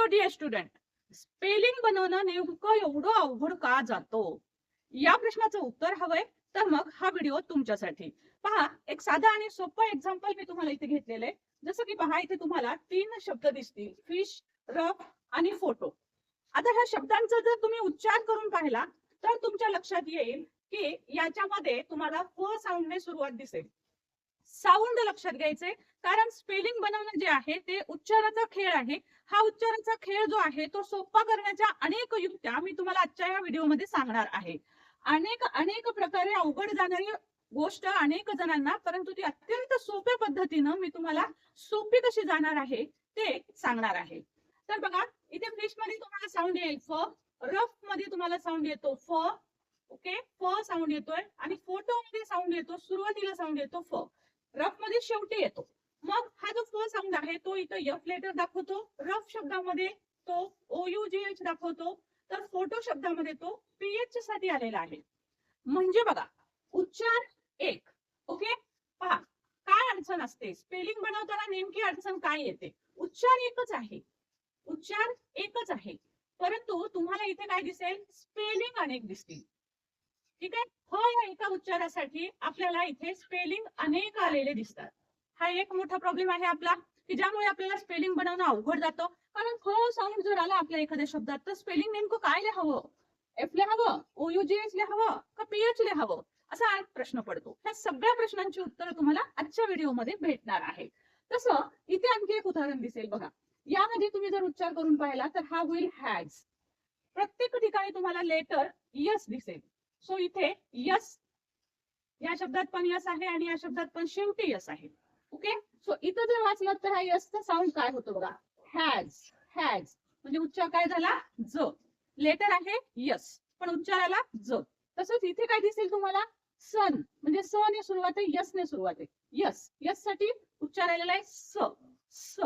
Dear student, spelling बनवणं नेमकं एवढं अवघड का जातं? या प्रश्नाचं उत्तर हवंय तर मग हा व्हिडिओ तुमच्यासाठी. पहा, एक साधा आणि सोपं एक्झाम्पल मी तुम्हाला इथे घेतलेलं आहे. जसं की पहा, इथे तुम्हाला 3 शब्द दिसतील, फिश, रफ आणि फोटो. आता ह्या शब्दांचा जर तुम्ही उच्चार करून पाहिला तर तुमच्या लक्षात येईल की याच्यामध्ये तुम्हाला फ साऊंडने सुरुवात दिसेल. साऊंड लक्षात घ्यायचे, कारण स्पेलिंग बनवणं जे आहे ते उच्चाराचा खेळ आहे. हा उच्चाराचा खेळ जो आहे तो सोपा करण्याच्या अनेक युक्त्या मी तुम्हाला आजच्या या व्हिडिओमध्ये सांगणार आहे. अनेक अनेक प्रकारे अवघड जाणारी गोष्ट अनेक जणांना, परंतु ती अत्यंत सोप्या पद्धतीनं मी तुम्हाला सोपी कशी जाणार आहे ते सांगणार आहे. तर बघा, इथे फिश मध्ये तुम्हाला साऊंड येईल फ, रफ मध्ये तुम्हाला साऊंड येतो फ, ओके, फ साऊंड येतोय, आणि फोटो मध्ये साऊंड येतो, सुरुवातीला साऊंड येतो फ, रफ मध्ये शेवटी येतो. मग हा जो फ साऊंड आहे तो इथं एफ लेटर दाखवतो, रफ शब्दामध्ये तो OUGH दाखवतो, तर फोटो शब्दामध्ये तो PH साठी आलेला आहे. म्हणजे बघा, उच्चार एक. ओके, पहा काय अडचण असते स्पेलिंग बनवताना, नेमकी अडचण काय येते? उच्चार एकच आहे, उच्चार एकच आहे, परंतु तुम्हाला इथे काय दिसेल? स्पेलिंग अनेक दिसतील. ठीक आहे, ह या एका उच्चारासाठी आपल्याला इथे स्पेलिंग अनेक आलेले दिसतात. हा एक मोठा प्रॉब्लेम आहे आपला, की ज्यामुळे आपल्याला स्पेलिंग बनवणं अवघड जातं. कारण ख साऊंड जर आला आपल्या एखाद्या शब्दात तर स्पेलिंग नेमकं काय लिहावं? एफ लिहावं, OUGH लिहावं का PH लिहावं, असा एक प्रश्न पडतो. ह्या सगळ्या प्रश्नांची उत्तरं तुम्हाला आजच्या व्हिडिओमध्ये भेटणार आहे. तसं इथे आणखी एक उदाहरण दिसेल बघा. यामध्ये तुम्ही जर उच्चार करून पाहिला तर हा होईल हॅज. प्रत्येक ठिकाणी तुम्हाला लेटर यस दिसेल. सो इथे यस, या शब्दात पण यस आहे आणि या शब्दात पण शेवटी यस आहे. ओके, सो इथं जर वाचलं तर हा यसचा साऊंड काय होतो बघा, हॅज. हॅज म्हणजे उच्चार काय झाला? ज. लेटर आहे यस पण उच्चाराला ज. तसंच इथे काय दिसेल तुम्हाला? सन म्हणजे स ने सुरुवात आहे, यस ने सुरुवात आहे. यस, यस साठी उच्चार आलेला आहे स, स.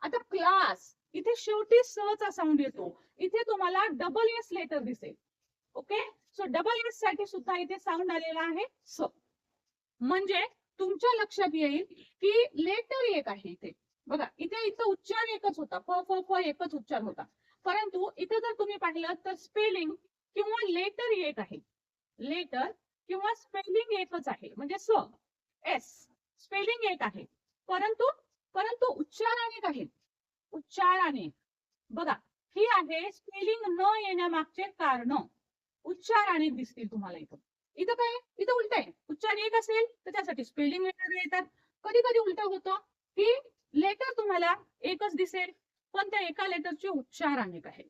आता क्लास, इथे शेवटी स चा साऊंड येतो. इथे तुम्हाला डबल एस लेटर दिसेल. ओके, सो डबल एस साठी सुद्धा इथे साऊंड आलेला आहे स. म्हणजे तुमच्या लक्षात येईल की लेटर एक आहे इथे. बघा, इथे इथं उच्चार एकच होता, फ फ फ एकच उच्चार होता, परंतु इथे जर तुम्ही पाहिलं तर स्पेलिंग किंवा लेटर एक आहे. लेटर किंवा स्पेलिंग एकच आहे, म्हणजे स, एस, स्पेलिंग एक आहे, परंतु परंतु उच्चार अनेक आहेत. उच्चार अनेक. बघा, ही आहे स्पेलिंग न येण्यामागचे कारण. उच्चार अनेक दिसतील तुम्हाला इथं. इथं काय? इथं उलट आहे. उच्चार एक असेल तर त्यासाठी स्पेलिंग वेगळे येतात. कधी कधी उलट होतं की लेटर तुम्हाला एकच दिसेल पण त्या एका लेटरचे उच्चार अनेक आहेत.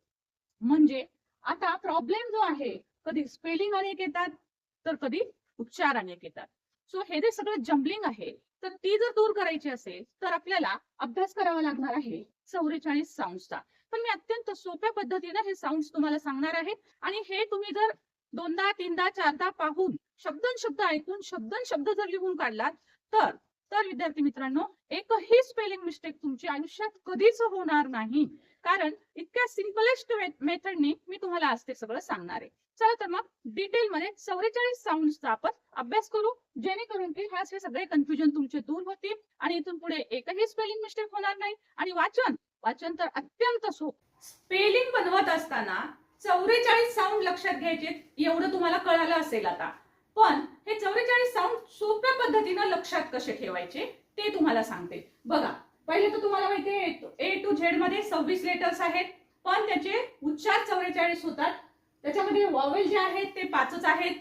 म्हणजे आता प्रॉब्लेम जो आहे, कधी स्पेलिंग अनेक येतात तर कधी उच्चार अनेक येतात. सो हे जे सगळं जम्बलिंग आहे तर ती जर दूर करायची असेल तर आपल्याला अभ्यास करावा लागणार आहे 44 साऊंड्सचा. पण मी अत्यंत सोप्या पद्धतीने हे साऊंड्स तुम्हाला सांगणार आहे, आणि हे तुम्ही जर दोनदा, तीनदा, चारदा पाहून शब्द ऐकून शब्द जर लिहून काढलात तर तर विद्यार्थी मित्रांनो, एकही स्पेलिंग मिस्टेक तुमची आयुष्यात कधीच होणार नाही. कारण इतक्या सिंपलेस्ट मेथडनी मी तुम्हाला आज ते सगळं सांगणार आहे. चला तर मग डिटेल मध्ये 44 साऊंड्सचा आपण अभ्यास करू, जेणेकरून की हे सगळे कन्फ्युजन तुमचे दूर होतील आणि इथून पुढे एकही स्पेलिंग मिस्टेक होणार नाही. आणि वाचन तर अत्यंत सोपं. स्पेलिंग बनवत असताना 44 साऊंड लक्षात घ्यायचे, एवढं तुम्हाला कळालं असेल आता. पण हे 44 साऊंड सोप्या पद्धतीने लक्षात कसे ठेवायचे ते तुम्हाला सांगते. बघा, पहिले तर तुम्हाला माहितीये A to Z मध्ये 26 लेटर्स आहेत, पण त्याचे उच्चार 44 होतात. त्याच्यामध्ये वॉवेल जे आहेत ते 5च आहेत,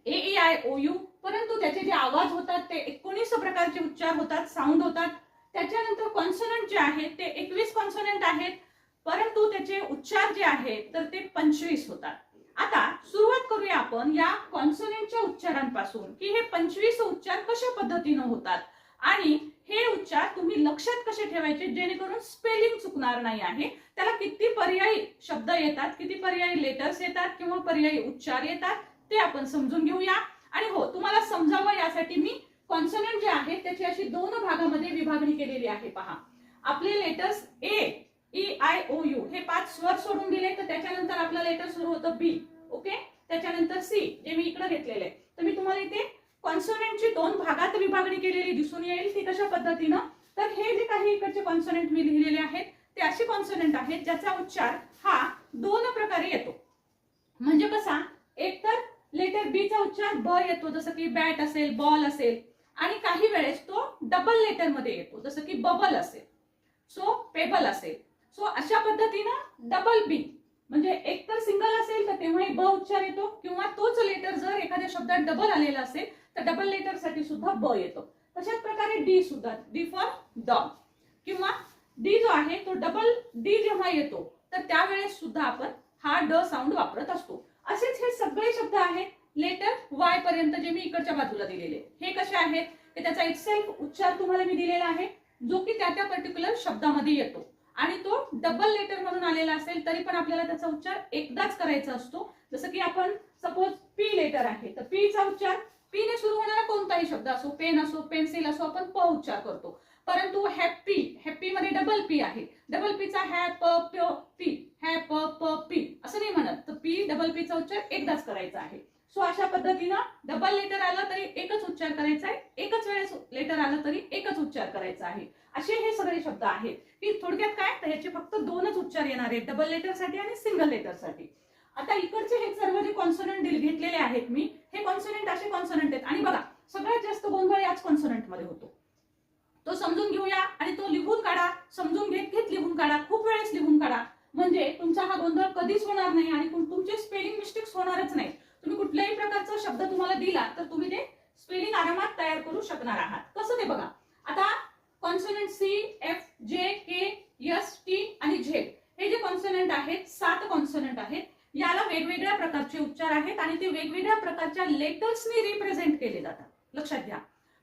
AEIOU, परंतु त्याचे जे आवाज होतात ते 19 प्रकारचे उच्चार होतात, साऊंड होतात. त्याच्यानंतर कॉन्सोनंट जे आहेत ते 21 कॉन्सोनंट आहेत, परंतु त्याचे उच्चार जे आहेत तर ते 25 होतात. आता सुरुवात करूया आपण या कॉन्सोनंटच्या उच्चारांपासून, की हे 25 उच्चार कशा पद्धतीने होतात आणि हे उच्चार तुम्ही लक्षात कसे ठेवायचे जेणेकरून स्पेलिंग चुकणार नाही आहे. त्याला किती पर्यायी शब्द येतात, किती पर्यायी लेटर्स येतात किंवा पर्यायी उच्चार येतात ते आपण समजून घेऊया. आणि हो, तुम्हाला समजावं यासाठी मी कॉन्सोनंट जे आहे त्याची अशी 2 भागामध्ये विभागणी केलेली आहे. पहा, आपले लेटर्स AEIOU हे 5 स्वर सोडून दिले तर त्याच्यानंतर आपला लेटर सुरू होतं B. ओके, त्याच्यानंतर C जे मी इकडे घेतलेले. तर मी तुम्हाला इथे कॉन्सोनंटची 2 भागात विभागणी केलेली दिसून येईल. ती कशा पद्धतीनं, तर हे जे काही इकडचे कॉन्सोनंट मी लिहिलेले आहेत ते ते अशी कॉन्सोनंट आहेत ज्याचा उच्चार हा दोन प्रकारे येतो. म्हणजे कसा, एक तर लेटर बी चा उच्चार ब येतो, जसं की बॅट असेल, बॉल असेल, आणि काही वेळेस तो डबल लेटर मध्ये येतो, जसं की बबल असेल, सो पेबल असेल. सो अशा पद्धतीनं डबल बी म्हणजे एक तर सिंगल असेल तर तेव्हाही ब उच्चार येतो, किंवा तोच लेटर जर एखाद्या शब्दात डबल आलेला असेल तर डबल लेटर साठी सुद्धा ब येतो. तशाच प्रकारे डी सुद्धा, डी फॉर डॉग, किंवा डी जो आहे तो डबल डी जेव्हा येतो तर त्यावेळेस सुद्धा आपण हा ड साऊंड वापरत असतो. असेच हे सगळे शब्द आहेत लेटर वाय पर्यंत जे मी इकडच्या बाजूला दिलेले. हे कसे आहेत, की त्याचा इटसेल्फ उच्चार तुम्हाला मी दिलेला आहे जो की त्या पर्टिक्युलर शब्दामध्ये येतो, आणि तो डबल लेटर म्हणून आलेला असेल तरी पण आपल्याला त्याचा उच्चार एकदाच करायचा असतो. जसं की आपण सपोज पी लेटर आहे तर पी चा उच्चार, पी ने सुरू होणारा कोणताही शब्द असो, पेन असो, पेन्सिल असो, आपण प उच्चार करतो. परंतु हॅपी, हॅपी मध्ये डबल पी आहे, डबल पी चा हॅप पी, हॅप प पी असं नाही म्हणत, तर पी डबल पी चा उच्चार एकदाच करायचा आहे. सो अशा पद्धतीनं डबल लेटर आलं तरी एकच उच्चार करायचा आहे, एकच वेळेस लेटर आलं तरी एकच उच्चार करायचा आहे. असे हे सगळे शब्द आहेत की थोडक्यात काय, तर ह्याचे फक्त दोनच उच्चार येणार आहेत, डबल लेटर साठी आणि सिंगल लेटर साठी. आता इकडचे हे सर्व जे कॉन्सोनंट घेतलेले आहेत मी, हे कॉन्सोनंट असे कॉन्सोनंट आहेत. आणि बघा सगळ्यात जास्त गोंधळ याच कॉन्सोनंट मध्ये होतो. तो समजून घेऊया आणि तो लिहून काढा, समजून घेत लिहून काढा, खूप वेळेस लिहून काढा, म्हणजे तुमचा हा गोंधळ कधीच होणार नाही आणि तुमचे स्पेलिंग मिस्टेक्स होणारच नाही. तुम्ही कुठल्याही प्रकारचा शब्द तुम्हाला दिला तर तुम्ही ते स्पेलिंग आरामात तयार करू शकणार आहात. कसं ते बघा. आता कॉन्सोनंट सी, एफ, जे, के, एस, टी आणि झेड हे जे कॉन्सोनंट आहेत, 7 कॉन्सोनंट आहेत, याला वेगवेगळ्या प्रकारचे उच्चार आहेत आणि ते वेगवेगळ्या प्रकारच्या लेटर्सनी रिप्रेझेंट केले जातात. लक्षात घ्या.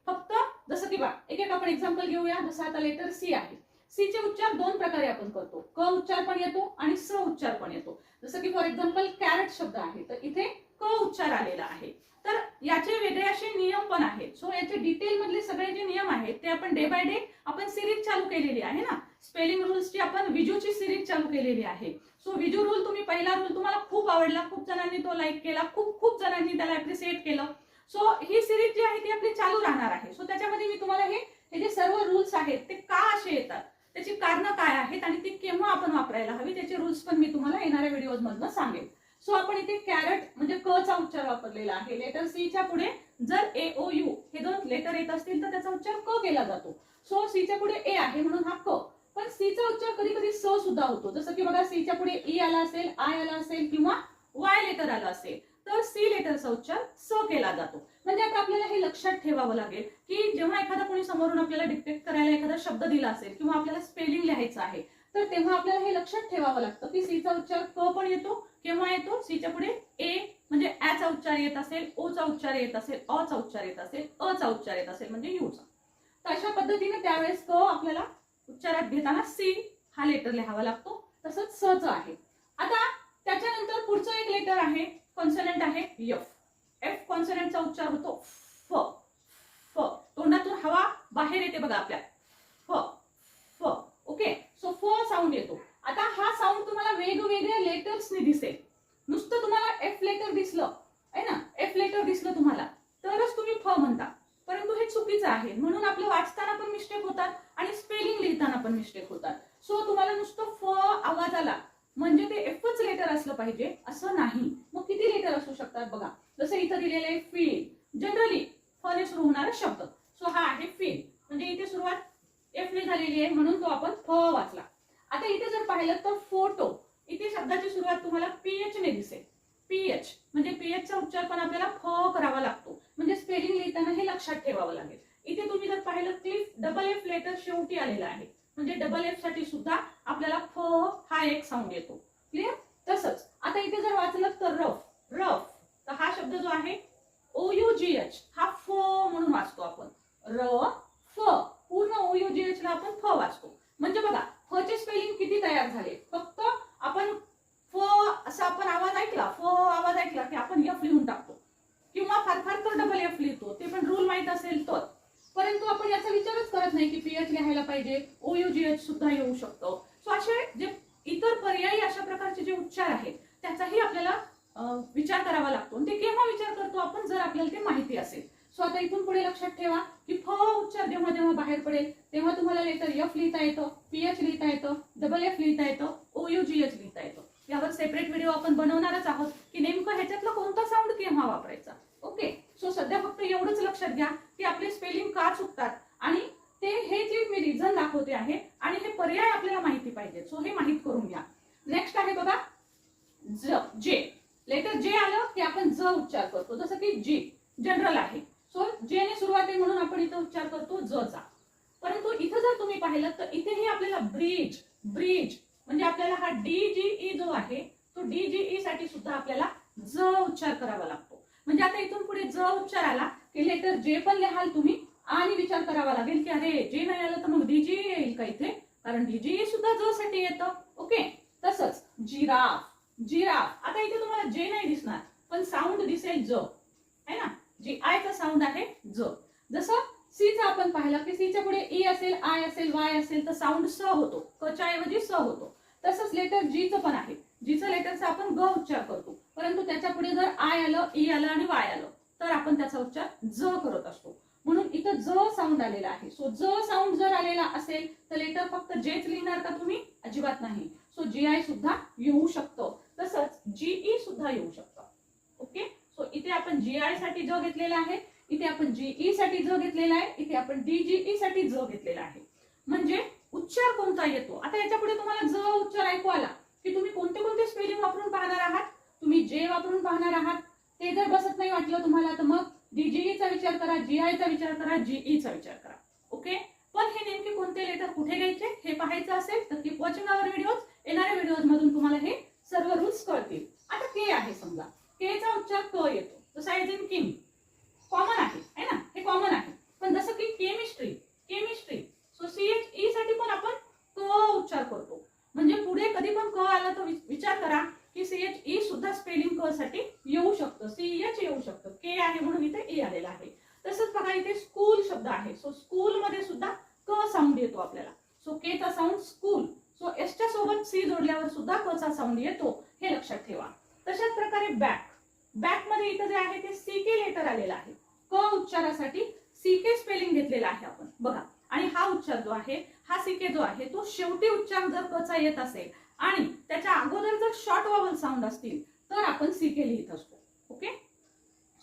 फक्त जसं की बघा एक आपण एक्झाम्पल घेऊया. जसं आता लेटर सी आहे, सी चे उच्चार दोन प्रकारे आपण करतो, क उच्चार पण येतो आणि स उच्चार पण येतो. जसं की फॉर एक्झाम्पल कॅरेट शब्द आहे तर इथे क उच्चार आलेला आहे, तर याचे वेगळे असे नियम पण आहेत. सो याचे डिटेल मधले सगळे जे नियम आहेत ते आपण डे बाय डे आपण सिरीज चालू केलेली आहे ना, स्पेलिंग रूल्सची आपण विजूची सिरीज चालू केलेली आहे. सो विजू रूल तुम्ही पहिला रूल तुम्हाला खूप आवडला, खूप जणांनी तो लाईक केला, खूप जणांनी त्याला अप्रिशिएट केलं. सो ही सिरीज जी आहे ती आपली चालू राहणार आहे. सो त्याच्यामध्ये मी तुम्हाला हे जे सर्व रूल्स आहेत ते का असे येतात, त्याची कारणं काय आहेत आणि ती केव्हा आपण वापरायला हवी, त्याचे रूल्स पण मी तुम्हाला येणाऱ्या व्हिडिओज मधनं सांगेन. सो आपण इथे कॅरेट म्हणजे क चा उच्चार वापरलेला आहे. लेटर सी च्या पुढे जर ए ओ यू हे दोन लेटर येत असतील तर त्याचा उच्चार क केला जातो. सो सी च्या पुढे ए आहे म्हणून हा क, पण सी चा उच्चार कधी कधी स सुद्धा होतो. जसं की बघा सी च्या पुढे ई आला असेल, आय आला असेल किंवा वाय लेटर आला असेल तर सी लेटरचा उच्चार स केला जातो. म्हणजे आता आपल्याला हे लक्षात ठेवावं लागेल की जेव्हा एखादा कोणी समोरून आपल्याला डिक्टेट करायला एखादा शब्द दिला असेल किंवा आपल्याला स्पेलिंग लिहायचं आहे तर तेव्हा आपल्याला हे लक्षात ठेवावं लागतं की सी चा उच्चार क पण येतो, केव्हा येतो, सी च्या पुढे ए म्हणजे ऍ चा उच्चार येत असेल, ओ चा उच्चार येत असेल, अ चा उच्चार येत असेल, अ चा उच्चार येत असेल म्हणजे यू चा. तर अशा पद्धतीने त्यावेळेस क आपल्याला उच्चारात घेताना सी हा लेटर लिहावा लागतो. तसंच स च आहे. आता त्याच्यानंतर पुढचं एक लेटर आहे, कॉन्सोनंट आहे एफ. एफ कॉन्सोनंटचा उच्चार होतो फ. फ तोंडातून हवा बाहेर येते बघा आपल्या, फ फ. ओके. सो फ साऊंड येतो. आता हा साऊंड तुम्हाला वेगवेगळ्या लेटर्सने दिसेल. नुसतं तुम्हाला एफ लेटर दिसलं आहे ना, एफ लेटर दिसलं तुम्हाला तरच तुम्ही फ म्हणता, परंतु हे चुकीचं आहे. म्हणून आपलं वाचताना पण मिस्टेक होतात आणि स्पेलिंग लिहिताना पण मिस्टेक होतात. सो तुम्हाला नुसतं फ आवाज आला म्हणजे ते एफच लेटर असलं पाहिजे असं नाही. मग किती लेटर असू शकतात बघा. जसं इथं दिलेलं आहे फील, जनरली फ ने सुरू होणारा शब्द. सो हा आहे फील, म्हणजे इथे सुरुवात एफ ने झालेली आहे म्हणून तो आपण फ वाचला. आता इथे जर पाहिलं तर फोटो, इथे शब्दाची सुरुवात तुम्हाला पीएच ने दिसेल. पीएच म्हणजे पीएच चा उच्चार पण आपल्याला फ करावा लागतो, म्हणजे स्पेलिंग लिहिताना हे लक्षात ठेवावं लागेल. इथे तुम्ही जर पाहिलं क्लिफ, डबल एफ लेटर शेवटी आलेला आहे, म्हणजे डबल एफ साठी सुद्धा आपल्याला फ हा एक साऊंड येतो. क्लिअर. तसंच आता इथे जर वाचलं तर रफ, रफ तर हा शब्द जो आहे OUGH हा फ म्हणून वाचतो आपण. र फ पूर्ण OUGH ला आपण फ वाचतो. म्हणजे बघा फ चे स्पेलिंग किती तयार झाले. फक्त आपण फ असा आपण आवाज ऐकला, फ आवाज ऐकला की आपण एफ लिहून टाकतो किंवा फार फार तर डबल एफ लिहितो, ते पण रूल माहित असेल तर. परंतु आपण याचा विचारच करत नाही की पीएच लिहायला पाहिजे, OUGH सुद्धा येऊ शकतो. सो असे जे इतर पर्यायी अशा प्रकारचे जे उच्चार आहेत त्याचाही आपल्याला विचार करावा लागतो. ते केव्हा विचार करतो आपण, जर आपल्याला ते माहिती असेल. सो आता इथून पुढे लक्षात ठेवा की फ उच्चार जेव्हा जेव्हा बाहेर पडेल तेव्हा तुम्हाला लेटर एफ लिहिता येतं, पीएच लिहिता येतं, डबल एफ येतं, OUGH लिहिता येतं. यावर सेपरेट व्हिडिओ आपण बनवणारच आहोत की नेमकं ह्याच्यातलं कोणता साऊंड केव्हा वापरायचा. ओके, सो सध्या फक्त एवढंच लक्षात घ्या की आपले स्पेलिंग का चुकतात आणि ते हे जे मी रिझन दाखवते आहे आणि हे पर्याय आपल्याला माहिती पाहिजे. सो हे माहित करून घ्या. नेक्स्ट आहे बघा जे. लेटर जे आलं की आपण ज उच्चार करतो, जसं की जी जनरल आहे. सो जे ने सुरुवात आहे म्हणून आपण इथं उच्चार करतो ज चा. परंतु इथं जर तुम्ही पाहिलं तर इथेही आपल्याला ब्रिज ब्रिज म्हणजे आपल्याला हा DGE जो आहे तो DGE साठी सुद्धा आपल्याला ज उच्चार करावा लागतो. म्हणजे आता इथून पुढे ज उच्चार आला की लेटर जे पण लिहाल तुम्ही आणि विचार करावा लागेल की अरे जे नाही आलं तर मग DGE येईल का इथे, कारण DGE सुद्धा ज साठी येतं. ओके, तसंच जिराफ जिराफ. आता इथे तुम्हाला जे नाही दिसणार पण साऊंड दिसेल ज, है ना. जी आय चा साऊंड आहे ज. जसं सी चा आपण पाहिलं की सी च्या पुढे ई असेल, आय असेल, वाय असेल तर साऊंड स होतो, क च्या ऐवजी स होतो. तसंच लेटर जी चं पण आहे. जी चं लेटरचा आपण ग उच्चार करतो, परंतु त्याच्या पुढे जर आय आलं, ई आलं आणि वाय आलं तर आपण त्याचा उच्चार ज करत असतो. म्हणून इथं ज साऊंड आलेला आहे. सो ज साऊंड जर आलेला असेल तर लेटर फक्त जेच लिहिणार का तुम्ही? अजिबात नाही. सो GI सुद्धा येऊ शकतो, तसंच GE सुद्धा येऊ शकतं. ओके, सो इथे आपण GI साठी ज घेतलेला आहे, इथे आपण GE साठी ज घेतलेला आहे, इथे आपण DGE साठी ज घेतलेला आहे. म्हणजे उच्चार कोणता येतो. आता याच्या पुढे तुम्हाला ज उच्चार ऐकू आला की तुम्ही कोणते कोणते स्पेलिंग वापरून पाहणार आहात. तुम्ही जे वापरून पाहणार आहात. ते जर बसत नाही वाटलं तुम्हाला तर मग DGE चा विचार करा, GI चा विचार करा, GE चा विचार करा. ओके, पण हे नेमके कोणते लेटर कुठे घ्यायचे हे पाहायचं असेल तर कीप वॉचिंग आवर व्हिडिओज. येणाऱ्या व्हिडिओज मधून तुम्हाला हे सर्व रूल्स कळतील. आता के आहे, समजा के चा उच्चार क येतो, जसा एज इन किंग कॉमन आहे, है ना, हे कॉमन आहे. पण जसं की केमिस्ट्री केमिस्ट्री सो CHE साठी पण आपण क उच्चार करतो. म्हणजे पुढे कधी पण क आला तर विचार करा की CHE सुद्धा स्पेलिंग क साठी येऊ शकतं, CH येऊ शकतं. के आहे म्हणून इथे ए आलेला आहे. तसंच बघा इथे स्कूल शब्द आहे. सो स्कूल मध्ये सुद्धा क साऊंड येतो आपल्याला. सो के चा साऊंड स्कूल. सो एस च्या सोबत सी जोडल्यावर सुद्धा क चा साऊंड येतो, हे लक्षात ठेवा. तशाच प्रकारे बॅक बॅक मध्ये इथं जे आहे ते CK लेटर आलेला आहे. क उच्चारासाठी CK स्पेलिंग घेतलेला आहे आपण बघा. आणि हा उच्चार जो आहे हा CK जो आहे तो शेवटी उच्चार जर क चा येत असेल आणि त्याच्या अगोदर जर शॉर्ट वॉवल साऊंड असतील तर आपण CK लिहित असतो. ओके,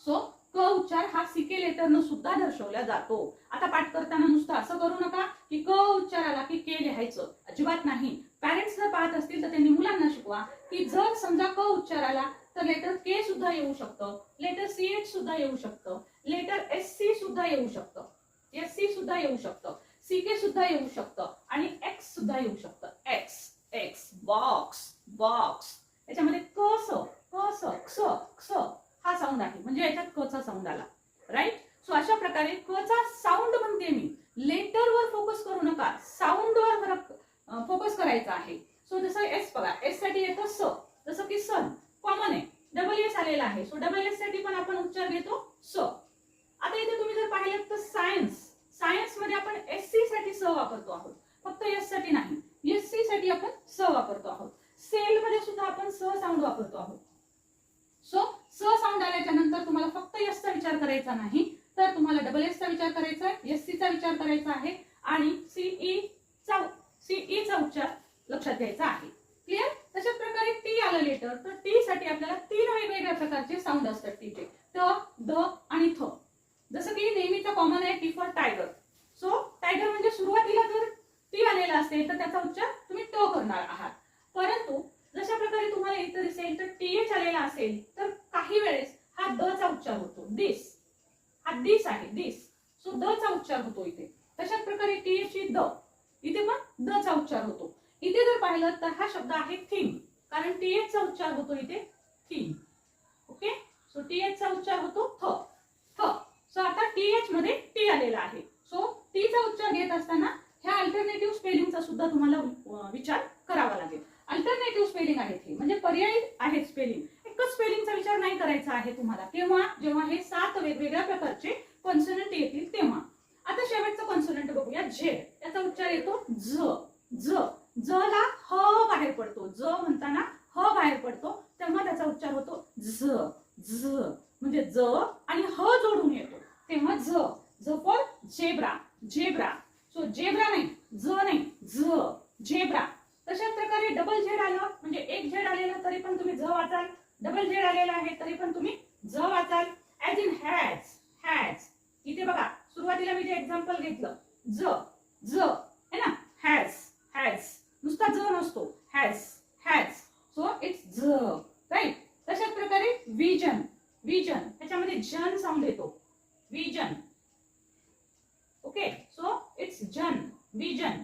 सो क उच्चार हा CK लेटरनं सुद्धा दर्शवला जातो. आता पाठ करताना नुसतं असं करू नका की क उच्चार आला की के लिहायचं, अजिबात नाही. पॅरेंट्स जर पाहत असतील तर त्यांनी मुलांना शिकवा की जर समजा क उच्चार आला तर लेटर के सुद्धा येऊ शकतं, लेटर CH सुद्धा येऊ शकतं, लेटर SC सुद्धा येऊ शकतं, SC सुद्धा येऊ शकतं, CK सुद्धा येऊ शकतं आणि X सुद्धा येऊ शकतं. X box box. याच्यामध्ये कस कस क्स क्स हा साऊंड आहे, म्हणजे याच्यात क चा साऊंड आला. राईट. सो अशा प्रकारे क चा साऊंड म्हणते मी, लेटरवर फोकस करू नका, साऊंडवर फरक फोकस करायचा आहे. सो जसं एस बघा, एस साठी येतं स, जसं की सन कॉमन आहे. डबल एस आलेला आहे, सो डबल एस साठी पण आपण उच्चार घेतो स. आता इथे तुम्ही जर पाहिलं तर सायन्स सायन्स मध्ये आपण SC साठी स वापरतो आहोत, फक्त एस साठी नाही. SC साठी आपण स वापरतो आहोत. सेल मध्ये सुद्धा आपण स साऊंड वापरतो आहोत. सो स साऊंड आल्याच्या नंतर तुम्हाला फक्त एस चा विचार करायचा नाही तर तुम्हाला डबल एस चा विचार करायचा आहे, SC चा विचार करायचा आहे आणि CE चा उच्चार लक्षात घ्यायचा आहे. क्लिअर. तशाच प्रकारे टी आलं लेटर तर टी साठी आपल्याला 3 वेगवेगळ्या प्रकारचे साऊंड असतात टीचे, त, द आणि थ. जसं की नेहमीचा कॉमन आहे T for tiger. So tiger म्हणजे सुरुवातीला जर टी आलेला असेल तर त्याचा उच्चार तुम्ही ट करणार आहात. परंतु जशा प्रकारे तुम्हाला इतर दिसेल तर TH आलेला असेल तर काही वेळेस हा द चा उच्चार होतो. दिस हा दिस आहे, दिस. सो द चा उच्चार होतो इथे. तशाच प्रकारे TH ची द, इथे पण द चा उच्चार होतो. इथे जर पाहिलं तर हा शब्द आहे थिंग, कारण TH चा उच्चार होतो इथे थिंग. ओके, सो TH चा उच्चार होतो थ थ. सो आता TH मध्ये टी आलेला आहे. सो टी चा उच्चार घेत असताना ह्या अल्टरनेटिव्ह स्पेलिंगचा सुद्धा तुम्हाला विचार करावा लागेल. अल्टरनेटिव्ह स्पेलिंग आहेत हे, म्हणजे पर्यायी आहेत स्पेलिंग. एकच स्पेलिंगचा विचार नाही करायचा आहे तुम्हाला. केव्हा? जेव्हा हे 7 वेगवेगळ्या प्रकारचे कॉन्सोनंट येतील तेव्हा. आता शेवटचा कॉन्सोनंट बघूया, झेड. त्याचा उच्चार येतो झ झ. ज ला ह बाहेर पडतो, ज म्हणताना ह बाहेर पडतो तेव्हा त्याचा उच्चार होतो झ झ. म्हणजे ज आणि ह जोडून येतो तेव्हा झ. झ for zebra zebra. So zebra नाही, ज नाही, झ झेब्रा. तशाच प्रकारे डबल झेड आलं म्हणजे एक झेड आलेलं तरी पण तुम्ही झ वाचाल, डबल झेड आलेला आहे तरी पण तुम्ही झ वाचाल. As in has, has. इथे बघा सुरुवातीला मी जे एक्झाम्पल घेतलं ज, ज है ना, हॅज, हॅज. नुसता ज नसतो, हॅज, हॅज. सो इट्स झ, राईट. तशाच प्रकारे विजन, विजन ह्याच्यामध्ये जन साऊंड येतो, विजन. ओके, सो इट्स जन, विजन,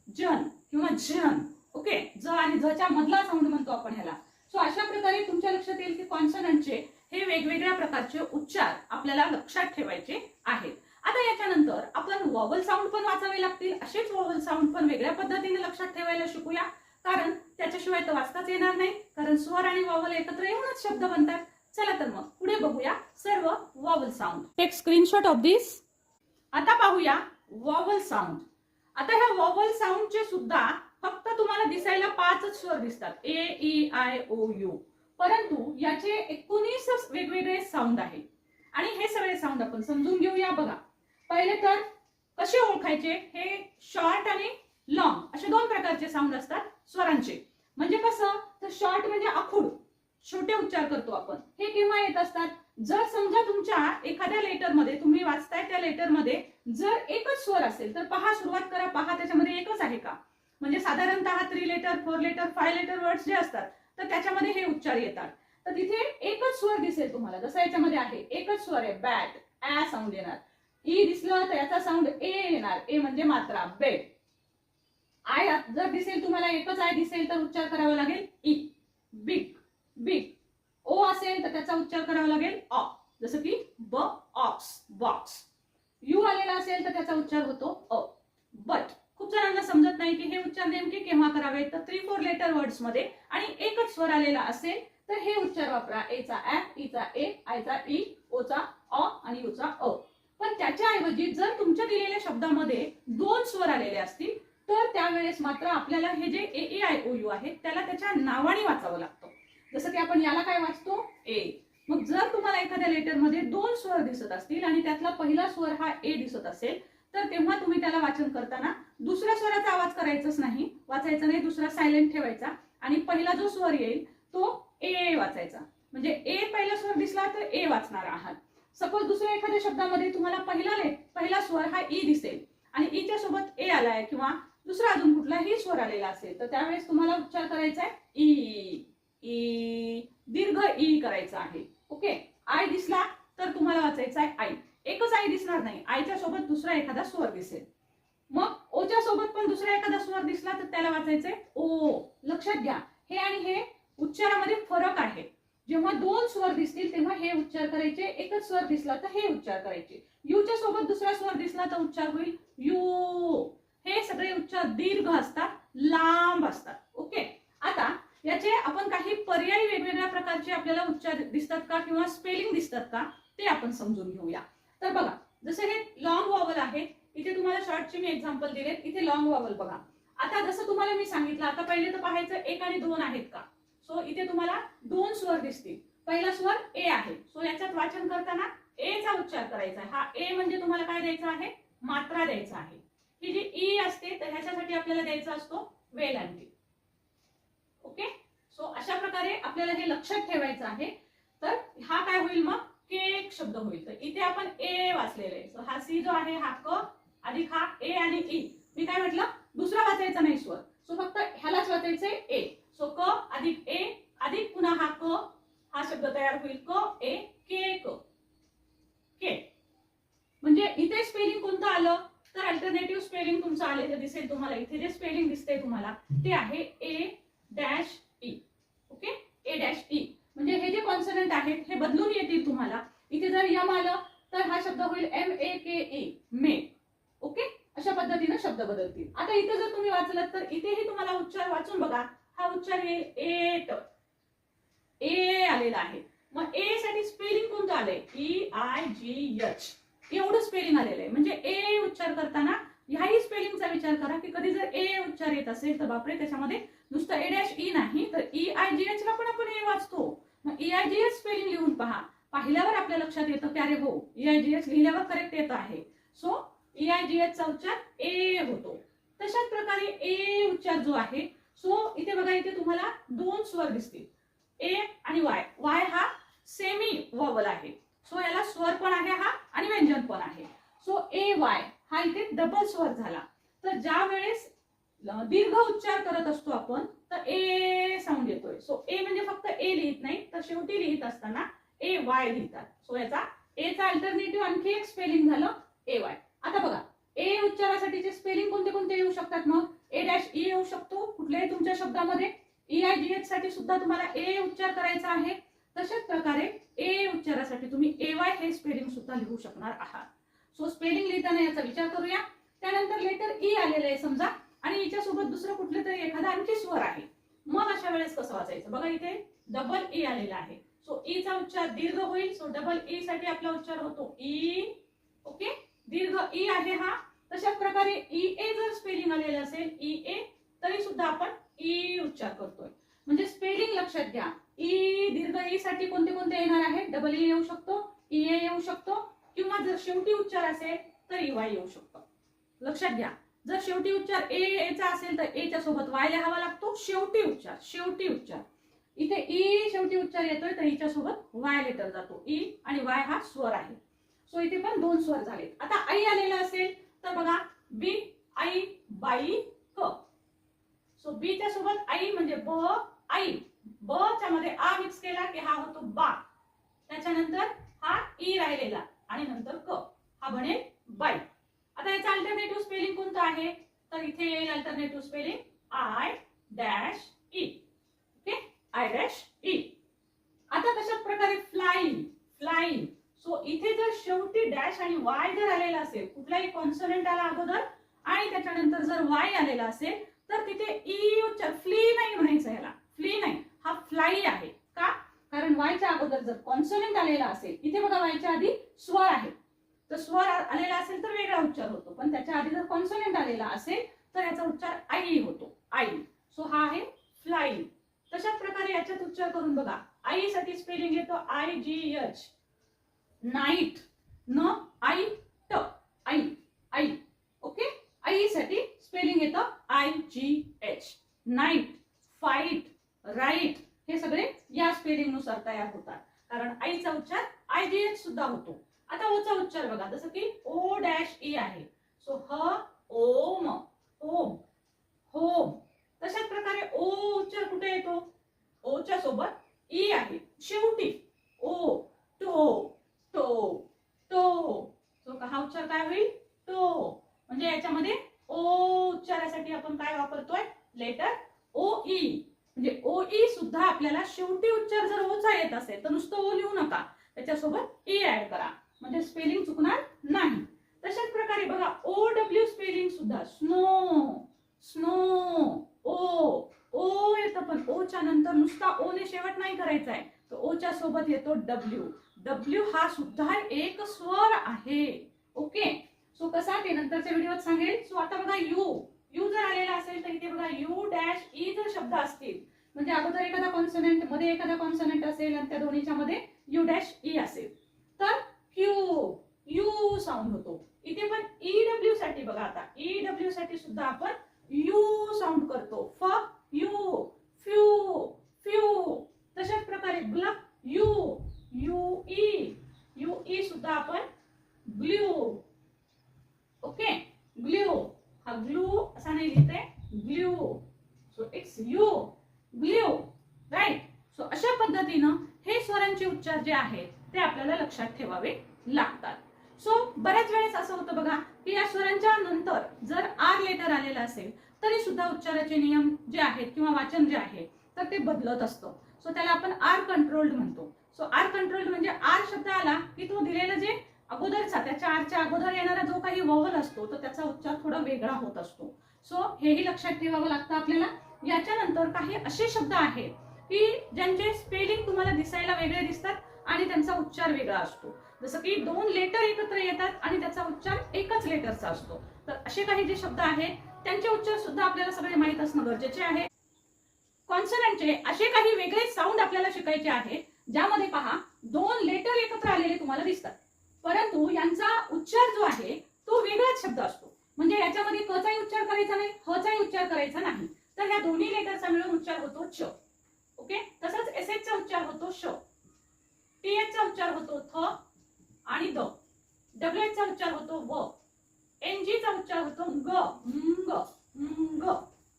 जन किंवा जन. ओके, ज आणि झच्या मधला साऊंड म्हणतो आपण ह्याला. सो अशा प्रकारे तुमच्या लक्षात येईल की कॉन्सनंटचे हे वेगवेगळ्या प्रकारचे उच्चार आपल्याला लक्षात ठेवायचे आहेत. आता याच्यानंतर आपण वॉवल साऊंड पण वाचावे लागतील. असेच वॉवल साऊंड पण वेगळ्या पद्धतीने लक्षात ठेवायला शिकूया, कारण त्याच्याशिवाय तर वाचताच येणार नाही, कारण स्वर आणि वॉवल एकत्र येऊनच शब्द बनतात. चला तर मग पुढे बघूया सर्व vowel sound. Take screenshot of this. आता पाहूया वॉवल साऊंड. आता ह्या वॉवल साऊंडचे सुद्धा फक्त तुम्हाला दिसायला 5च स्वर दिसतात, ए ई आय ओ यू. परंतु याचे 19 वेगवेगळे साऊंड आहेत आणि हे सगळे साऊंड आपण समजून घेऊया. बघा, पहिले तर कसे ओळखायचे, हे शॉर्ट आणि लॉंग असे दोन प्रकारचे साऊंड असतात स्वरांचे. म्हणजे कसं, तर शॉर्ट म्हणजे आखूड, छोटे उच्चार करतो आपण. हे केव्हा येत असतात, जर समजा तुमच्या एखाद्या लेटर मध्ये तुम्ही वाचताय, त्या लेटर मध्ये जर एकच स्वर असेल तर पहा, सुरुवात करा, पहा त्याच्यामध्ये एकच आहे का. म्हणजे साधारणतः 3 लेटर, 4 लेटर, 5 लेटर वर्ड्स जे असतात तर त्याच्यामध्ये हे उच्चार येतात. तर तिथे एकच स्वर दिसेल तुम्हाला, जसं याच्यामध्ये आहे एकच स्वर आहे, बॅट, ऍ साऊंड येणार. ई दिसलं तर याचा साऊंड ए येणार, ए म्हणजे मात्रा, बेट. आय जर दिसेल तुम्हाला, एकच आय दिसेल तर उच्चार करावा लागेल ई, बिग, बिग. ओ असेल तर त्याचा उच्चार करावा लागेल ऑ, जसं की ब, ऑक्स, बॉक्स. यू आलेला असेल तर त्याचा उच्चार होतो अ, बट. खूप जणांना समजत नाही की हे उच्चार नेमके केव्हा करावे. तर 3-4 लेटर वर्ड्स मध्ये आणि एकच स्वर आलेला असेल तर हे उच्चार वापरा, एचा ऍ, ईचा ए, आयचा ई, ओचा ऑ आणि यूचा अ. पण त्याच्याऐवजी जर तुमच्या दिलेल्या शब्दामध्ये 2 स्वर आलेले असतील तर त्यावेळेस मात्र आपल्याला हे जे ए ई आय ओ यू आहे त्याला त्याच्या नावाने वाचावं लागतं. जसं की आपण याला काय वाचतो, ए. मग जर तुम्हाला एखाद्या लेटर मध्ये 2 स्वर दिसत असतील आणि त्यातला पहिला स्वर हा ए दिसत असेल तर तेव्हा तुम्ही त्याला वाचन करताना दुसऱ्या स्वराचा आवाज करायचाच नाही, वाचायचा नाही, दुसरा सायलेंट ठेवायचा आणि पहिला जो स्वर येईल तो ए वाचायचा. म्हणजे ए पहिला स्वर दिसला तर ए वाचणार आहात. सपोज दुसऱ्या एखाद्या शब्दामध्ये तुम्हाला पहिला स्वर हा ई दिसेल आणि ईच्या सोबत ए आलाय किंवा दुसरा अजून कुठलाही स्वर आलेला असेल तर त्यावेळेस तुम्हाला उच्चार करायचा आहे ई, ई, दीर्घ ई करायचा आहे. ओके, आय दिसला तर तुम्हाला वाचायचा आहे आई. एकच आई दिसणार नाही, आईच्या सोबत दुसरा एखादा स्वर दिसेल. मग ओच्या सोबत पण दुसरा एखादा स्वर दिसला तर त्याला वाचायचंय ओ. लक्षात घ्या, हे आणि हे उच्चारामध्ये फरक आहे. जेव्हा 2 स्वर दिसतील तेव्हा हे उच्चार करायचे, एकच स्वर दिसला तर हे उच्चार करायचे. यूच्या सोबत दुसरा स्वर दिसला तर उच्चार होईल यू. हे सगळे उच्चार दीर्घ असतात, लांब असतात. ओके, आता याचे आपण काही पर्यायी वेगवेगळ्या प्रकारचे आपल्याला उच्चार दिसतात का किंवा स्पेलिंग दिसतात का ते आपण समजून घेऊया. तर बघा, जसं हे लॉंग वॉवल आहे, इथे तुम्हाला शॉर्टचे मी एक्झाम्पल दिले, इथे लॉंग वॉवल बघा. आता जसं तुम्हाला मी सांगितलं, आता पहिले तर पाहायचं 1 आणि 2 आहेत का. सो इथे तुम्हाला 2 स्वर दिसतील, पहिला स्वर ए आहे. सो याच्यात वाचन करताना ए चा उच्चार करायचा आहे. हा ए म्हणजे तुम्हाला काय द्यायचा आहे, मात्रा द्यायचा आहे. ही जी ई असते तर ह्याच्यासाठी आपल्याला द्यायचा असतो वेलांटी. ओके, सो अशा प्रकारे आपल्याला हे लक्षात ठेवायचं आहे. तर हा काय होईल, मग केक शब्द होईल. तर इथे आपण ए वाचलेलं आहे. सो हा सी जो आहे हा क अधिक हा ए आणि ई. मी काय म्हटलं, दुसरा वाचायचा नाही स्वर, सो फक्त ह्यालाच वाचायचंय ए. सो क अधिक ए अधिक पुन्हा हा क, हा शब्द तयार होईल क ए केक, केक. म्हणजे इथे स्पेलिंग कोणतं आलं तर अल्टरनेटिव्ह स्पेलिंग तुमचं आलेलं दिसेल तुम्हाला. इथे जे स्पेलिंग दिसते तुम्हाला ते आहे A dash E. Okay, A dash E. म्हणजे हे जे कॉन्सनंट आहेत हे बदलून येतील तुम्हाला. इथे जर यम आलं तर हा शब्द होईल एम ए के ई, मे. ओके, अशा पद्धतीने शब्द बदलतील. आता इथे जर तुम्ही वाचलात तर इथेही तुम्हाला उच्चार वाचून बघा, हा उच्चार येईल एट, ए आलेला आहे. मग ए साठी स्पेलिंग कोणतं आलंय, ई आय जी एच, एवढं स्पेलिंग आलेलं आहे. म्हणजे ए उच्चार करताना ह्याही स्पेलिंगचा विचार करा की कधी जर ए उच्चार येत असेल तर बापरे त्याच्यामध्ये नुसतं ए डॅश ई नाही तर ई आय जी एच ला पण आपण ए वाचतो. मग E I G H spelling लिहून पहा, पाहिल्यावर आपल्या लक्षात येतं की अरे हो, ई आय जी एच लिहिल्यावर करेक्ट येत आहे. So E I G H चा उच्चार ए होतो. तशाच प्रकारे ए उच्चार जो आहे, सो इथे बघा, इथे तुम्हाला दोन स्वर दिसतील, ए आणि वाय. वाय हा सेमी वॉवल आहे, सो याला स्वर पण आहे हा आणि व्यंजन पण आहे. सो ए वाय हा इथे डबल स्वर झाला. तर ज्या वेळेस दीर्घ उच्चार करत असतो आपण, तर ए साऊंड येतोय. सो ए म्हणजे फक्त ए लिहित नाही, तर शेवटी लिहित असताना ए वाय लिहितात. सो याचा ए चा अल्टरनेटिव्ह आणखी एक स्पेलिंग झालं ए वाय. आता बघा, ए उच्चारासाठीचे स्पेलिंग कोणते कोणते येऊ शकतात? मग ए डॅश ई येऊ शकतो कुठल्याही तुमच्या शब्दामध्ये. EIGH साठी सुद्धा तुम्हाला ए उच्चार करायचा आहे. तशाच प्रकारे ए उच्चारासाठी तुम्ही ए वाय हे स्पेलिंग सुद्धा लिहू शकणार आहात. सो स्पेलिंग लिहिताना याचा विचार करूया. त्यानंतर लेटर ई आलेलं आहे समजा, आणि याच्या सोबत दुसरं कुठलं तरी एखादा आणखी स्वर आहे. मग अशा वेळेस कसं वाचायचं? बघा, इथे डबल ई आलेला आहे. सो ई चा उच्चार दीर्घ होईल. सो डबल ई साठी आपला उच्चार होतो ई. ओके, दीर्घ ई आहे हा. तशाच प्रकारे ई ए जर स्पेलिंग आलेलं असेल ई ए, तरी सुद्धा आपण ई उच्चार करतोय. म्हणजे स्पेलिंग लक्षात घ्या. ई दीर्घ ई साठी कोणते कोणते येणार आहे? डबल ई येऊ शकतो, ई ए येऊ शकतो, किंवा जर शेवटी उच्चार असेल तर ई वाय येऊ शकतो. लक्षात घ्या, जर शेवटी उच्चार ए चा असेल तर ए च्या सोबत वाय लिहावा लागतो. शेवटी उच्चार इथे ई शेवटी उच्चार येतोय तर ईच्या सोबत वाय लेटर जातो. ई आणि वाय हा स्वर आहे. सो इथे पण दोन स्वर झाले. आता आई आलेला असेल तर बघा, बी आई बाई क. सो बी च्या सोबत आई म्हणजे ब आई. ब च्या मध्ये आ मिक्स केला की हा होतो बा. त्याच्यानंतर हा ई राहिलेला आणि नंतर क, हा बनेल बाई. आता याचा अल्टरनेटिव्ह स्पेलिंग कोणतं आहे? तर इथे येईल alternative spelling I dash E. Okay, I dash E. आता तशाच प्रकारे फ्लाईंग. सो इथे जर शेवटी डॅश आणि वाय जर आलेला असेल, कुठलाही कॉन्सोनंट आला अगोदर आणि त्याच्यानंतर जर वाय आलेला असेल, तर तिथे ई उच्चार, फ्ली नाही म्हणायचं याला, फ्ली नाही, हा फ्लाई आहे. का? कारण वायच्या अगोदर जर कॉन्सोनंट आलेला असेल, इथे बघा वायच्या आधी स्वर आहे, तर स्वर आलेला असेल तर वेगळा उच्चार होतो, पण त्याच्या आधी जर कॉन्सोनंट आलेला असेल तर याचा उच्चार आई होतो, आई. सो हा आहे फ्लाई. तशाच प्रकारे याच्यात उच्चार करून बघा. आई साठी स्पेलिंग येतो IGH. नाईट, न आई ट, आई आई. ओके, आई साठी स्पेलिंग येतं IGH. नाईट, फाईट, राईट हे सगळे या स्पेलिंग नुसार तयार होतात, कारण आईचा उच्चार IGH सुद्धा होतो. आता ओचा उच्चार बघा, जसं की ओ डॅश ई आहे. सो ह ओम, होम, होम. तशाच प्रकारे ओ उच्चार कुठे येतो? ओच्या सोबत ई आहे शेवटी. ओ, टो, टो, टो. सो हा उच्चार काय होईल? टो. म्हणजे याच्यामध्ये ओ उच्चारासाठी आपण काय वापरतोय? लेटर ओ ई. म्हणजे ओ ई सुद्धा आपल्याला शेवटी उच्चार जर ओचा येत असेल तर नुसतं ओ लिहू नका, त्याच्यासोबत ई ऍड करा, म्हणजे स्पेलिंग चुकणार नाही. तशाच प्रकारे बघा, ओ डब्ल्यू स्पेलिंग सुद्धा स्नो, स्नो, ओ येतं, पण ओच्या नंतर नुसता ओ ने शेवट नाही करायचा आहे, तर ओच्या सोबत येतो डब्ल्यू. डब्ल्यू हा सुद्धा एक स्वर आहे. ओके, सो कसा ते नंतरच्या व्हिडिओत सांगेल. सो आता बघा, यू जर आलेला असेल तर इथे बघा यू डॅश ई जर शब्द असतील, म्हणजे अगोदर एखादा कॉन्सोनंट, मध्ये एखादा कॉन्सोनंट असेल आणि त्या दोन्हीच्या मध्ये यू डॅश ई असेल, तर क्यू, यू साऊंड होतो. इथे पण ईडब्ल्यू साठी बघा, आता ईडब्ल्यू साठी सुद्धा आपण यू साऊंड करतो. फ यू, फ्यू, फ्यू. तशाच प्रकारे ग्ल यू, यू ई सुद्धा आपण ग्ल्यू. ओके, ग्ल्यू, हा ग्लू असा नाही लिहिते, glue. So it's U, glue, right. So अशा पद्धतीनं हे स्वरांचे उच्चार जे आहेत ते आपल्याला लक्षात ठेवावे लागतात. सो बऱ्याच वेळेस असं होतं बघा, की या स्वरांच्या नंतर जर आर लेटर आलेलं असेल तरी सुद्धा उच्चाराचे नियम जे आहेत किंवा वाचन जे आहे तर ते बदलत असतं. सो त्याला आपण आर कंट्रोल्ड म्हणतो. सो आर कंट्रोल्ड म्हणजे आर शब्द आला की तो दिलेला जे अगोदरचा, त्याच्या आरच्या अगोदर येणारा जो काही वॉवल असतो तर त्याचा उच्चार थोडा वेगळा होत असतो. सो हेही लक्षात ठेवावं लागतं आपल्याला. याच्यानंतर काही असे शब्द आहेत की ज्यांचे स्पेलिंग तुम्हाला दिसायला वेगळे दिसतात आणि त्यांचा उच्चार वेगळा असतो. जसं की दोन लेटर एकत्र येतात आणि त्याचा उच्चार एकच लेटरचा असतो. तर असे काही जे शब्द आहेत त्यांचे उच्चार सुद्धा आपल्याला सगळे माहित असणं गरजेचे आहे. कॉन्सोनंटचे असे काही वेगळे साऊंड आपल्याला शिकायचे आहेत, ज्यामध्ये पहा दोन लेटर एकत्र आलेले तुम्हाला दिसतात, परंतु यांचा उच्चार जो आहे तो वेगळाच शब्द असतो. म्हणजे याच्यामध्ये क चाही उच्चार करायचा नाही, ह चाही उच्चार करायचा नाही. तर ह्या दोन्ही लेटरचा मिळून उच्चार होतो च. ओके, तसंच एस एच चा उच्चार होतो श, टी एच चा उच्चार होतो थ आणि द, डब्ल्यू एच चा उच्चार होतो व, एन जी चा उच्चार होतो ग, ग, ग.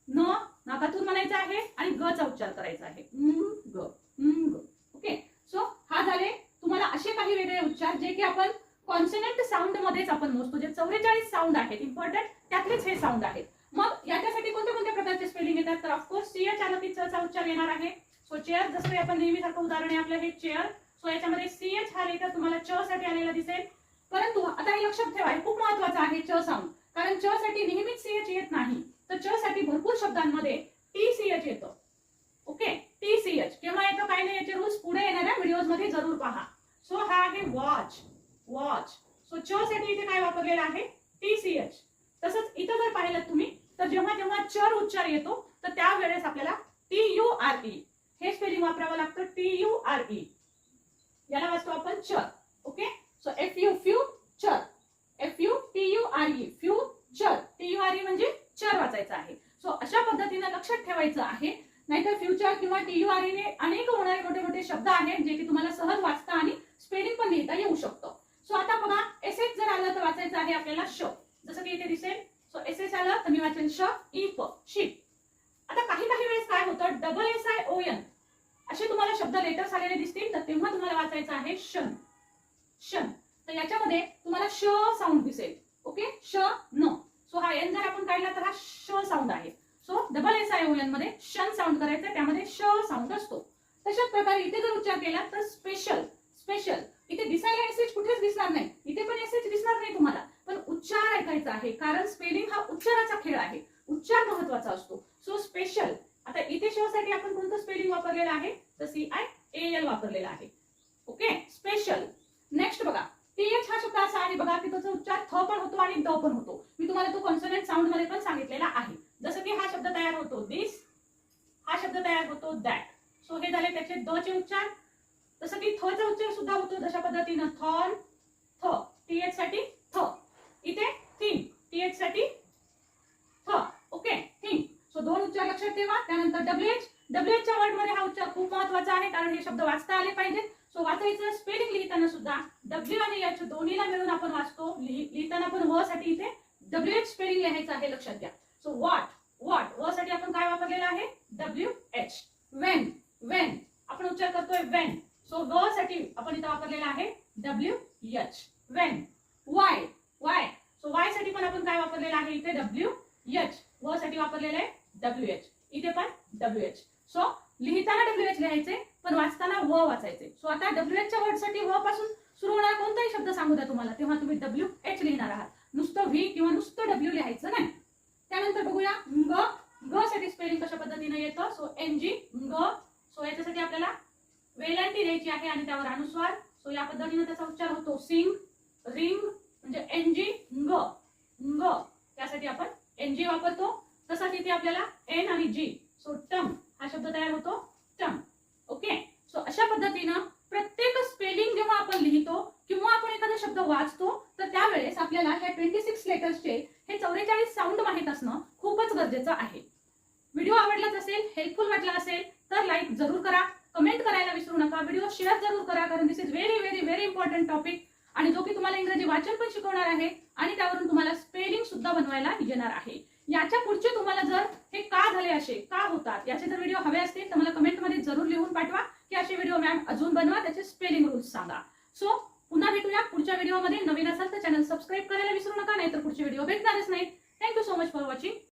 न नाकातून म्हणायचं आहे आणि ग चा उच्चार करायचा आहे, ग, ग. ओके, सो हा झाले तुम्हाला असे काही वेगळे उच्चार जे की आपण कॉन्सोनंट साऊंड मध्येच आपण मोजतो. जे 44 साऊंड आहेत इम्पॉर्टंट, त्यातलेच हे साऊंड आहेत. मग याच्यासाठी कोणत्या कोणत्या प्रकारचे स्पेलिंग येतात? तर ऑफकोर्स सी एच आलं की च चा उच्चार येणार आहे. सो चेअर, जसं आपण नेहमी सारखं उदाहरण आहे आपलं हे चेअर. सो याच्यामध्ये सी एच हा लेटर तुम्हाला च साठी आलेला दिसेल. परंतु आता हे लक्षात ठेवा, हे खूप महत्वाचं आहे च साऊंड, कारण च साठी नेहमीच सी एच येत नाही. तर च साठी भरपूर शब्दांमध्ये टी सी एच येतं. ओके, टी सी एच केव्हा येतं काय नाही, याचे रूल्स पुढे येणाऱ्या व्हिडिओज मध्ये जरूर पहा. सो हा आहे वॉच, वॉच. सो च साठी इथे काय वापरलेलं आहे? T C H. तसंच इथं जर पाहिलं तुम्ही तर जेव्हा जेव्हा चर उच्चार येतो तर त्यावेळेस आपल्याला टी यू आर ई हे स्पेलिंग वापरावं लागतं. टी यू आर ई याला वाचतो आपण चर. Okay, so F U future, F U T U R E future, T U R E म्हणजे चर वाचायचं आहे. सो अशा पद्धतीने लक्षात ठेवायचं आहे, नाहीतर फ्युचर किंवा टी यू आर ई ने अनेक होणारे मोठे मोठे शब्द आहेत जे की तुम्हाला सहज वाचता आणि स्पेलिंग पण लिहिता येऊ शकतं. सो आता बघा, एस एच जर आलं तर वाचायचं आहे आपल्याला श, जसं की इथे दिसेल. सो एस एच आलं तर मी वाचेल श ई प, शीप. आता काही काही वेळेस काय होतं, double S I O N असे तुम्हाला शब्द लेटर्स आलेले दिसतील, तर तेव्हा तुम्हाला वाचायचं आहे शन, शन. तर याच्यामध्ये तुम्हाला श साऊंड दिसेल. ओके, श न. सो हा एन जर आपण काढला तर हा श साऊंड आहे. So double S I O N मध्ये शन साऊंड करायचं, त्यामध्ये श साऊंड असतो. तशाच प्रकारे इथे जर उच्चार केला तर स्पेशल, स्पेशल. इथे दिसायला एसएच कुठेच दिसणार नाही, इथे पण एसएच दिसणार नाही तुम्हाला, पण उच्चार ऐकायचा आहे, कारण स्पेलिंग हा उच्चाराचा खेळ आहे, उच्चार महत्वाचा असतो. So special. आता इथे श साठी आपण कोणतं स्पेलिंग वापरलेलं आहे? तर सी आय ए एल वापरलेला आहे. Okay, special. नेक्स्ट बघा, टीएच हा शब्द असा आहे बघा की त्याचा उच्चार थ पण होतो आणि द पण होतो. मी तुम्हाला तो कॉन्सोनंट साऊंड मध्ये पण सांगितलेला आहे. जसं की हा शब्द तयार होतो दिस, हा शब्द तयार होतो दॅट. सो हे झाले त्याचे द चे उच्चार. तसं की थ चा उच्चार सुद्धा होतो जशा पद्धतीनं थॉन, थ, टीएच साठी थ. इथे थिंग, टीएच साठी थ. Okay, thing. सो दोन उच्चार लक्षात ठेवा. त्यानंतर डब्ल्यूएच, डब्ल्यूएच च्या वर्ड मध्ये हा उच्चार खूप महत्वाचा आहे, कारण हे शब्द वाचता आले पाहिजेत. सो वाचायचं स्पेलिंग लिहिताना सुद्धा डब्ल्यू आणि एच दोन्हीला मिळून आपण वाचतो. लिहिताना पण व साठी इथे डब्ल्यूएच स्पेलिंग लिहायचं आहे, लक्षात घ्या. So what, what. व साठी आपण काय वापरलेलं आहे? W H. वेन, वेन आपण उच्चार करतोय वेन. सो व साठी आपण इथे वापरलेला आहे W H, Wien. Y, Y. So Y साठी पण आपण काय वापरलेलं आहे इथे? W H. व साठी वापरलेलं आहे डब्ल्यू एच, इथे पण डब्ल्यू एच. सो लिहिताना डब्ल्यू एच लिहायचे, पण वाचताना व वाचायचे. सो आता डब्ल्यू एच च्या वर्ड साठी व पासून सुरू होणारा कोणताही शब्द सांगू द्या तुम्हाला, तेव्हा तुम्ही डब्ल्यू एच लिहिणार आहात, नुसतं व्ही किंवा नुसतं डब्ल्यू लिहायचं नाही. त्यानंतर बघूया ग, ग साठी स्पेलिंग कशा पद्धतीने येतं. सो एन जी ग. सो याच्यासाठी आपल्याला वेलांटी द्यायची आहे आणि त्यावर अनुस्वार. सो या पद्धतीने त्याचा उच्चार होतो सिंग, रिंग. म्हणजे एन जी ग, ग. त्यासाठी आपण एन जी वापरतो. तसाच इथे आपल्याला एन आणि जी. सो टम हा शब्द तयार होतो, टम. ओके, सो अशा पद्धतीनं प्रत्येक स्पेलिंग जेव्हा आपण लिहितो किंवा आपण एखादा शब्द वाचतो तर त्यावेळेस आपल्याला ह्या 26 लेटर्सचे हे 44 साऊंड माहित असणं खूपच गरजेचं आहे. व्हिडिओ आवडलाच असेल, हेल्पफुल वाटला असेल तर लाईक जरूर करा, कमेंट करायला विसरू नका, व्हिडिओ शेअर जरूर करा, कारण this is very very very important topic, आणि जो की तुम्हाला इंग्रजी वाचन पण शिकवणार आहे आणि त्यावरून तुम्हाला स्पेलिंग सुद्धा बनवायला येणार आहे. याच्या पुढचे तुम्हाला जर हे का झाले, असे का होतात, याचे जर व्हिडिओ हवे असतील तर मला कमेंट मध्ये जरूर लिहून पाठवा की असे व्हिडिओ मॅम अजून बनवा, त्याचे स्पेलिंग रूल्स सांगा. सो पुन्हा भेटूया पुढच्या व्हिडिओमध्ये. नवीन असाल तर चॅनल सबस्क्राईब करायला विसरू नका, नाहीतर पुढचे व्हिडिओ भेटणारच नाही. Thank you so much for watching.